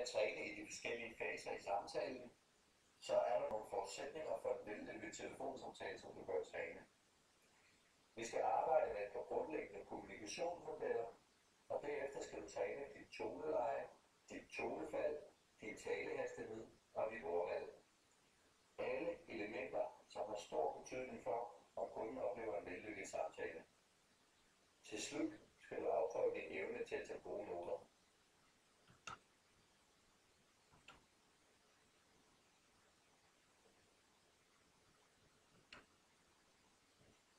at træne i de forskellige faser i samtalen, så er der nogle forudsætninger for en vellykket telefonsamtale, som du bør træne. Vi skal arbejde med et par grundlæggende kommunikationsmodeller, og derefter skal du træne dit toneleje, dit tonefald, din talehastighed og dit ordvalg. Alle elementer, som har stor betydning for, om kunden oplever en vellykket samtale. Til slut skal du afprøve din evne til at tage gode noter.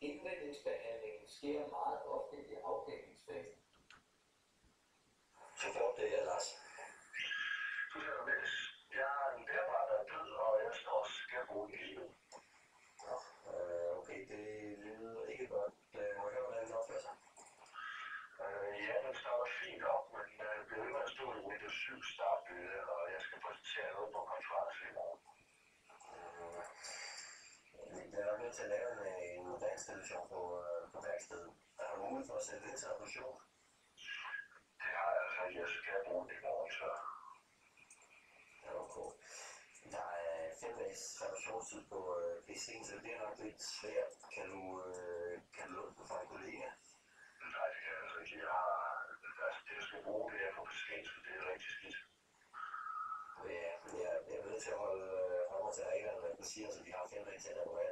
Indvendingsbehandlingen sker meget ofte i afdækningsfasen. Så får det er Lars. Du hedder Niels. Jeg er en bærbar, der er død, og jeg skal også skal bruge det hele. Nå, okay, det lyder ikke godt. Må jeg høre, hvordan det opfører sig? Ja, den starter fint op, men det bliver ved med at stå i Windows 7 startbillede, og jeg skal præsentere noget på konference i morgen. Jeg er nødt til at lave en modelleinstallation på værkstedet. Er der mulighed for at sætte det til reparation? Det har jeg altså, jeg skal bruge det i morgen, så. Ja, okay. Der er 5 dages reparationstid på PC'en, så det er nok lidt svært. Kan du låne den fra en kollega? Nej, det kan jeg altså ikke. Det jeg skal bruge, det er for beskædt, så det er rigtig skidt. Ja, jeg er nødt til at holde mig til reglerne, hvad du siger, så de har 5 dage til at reparere.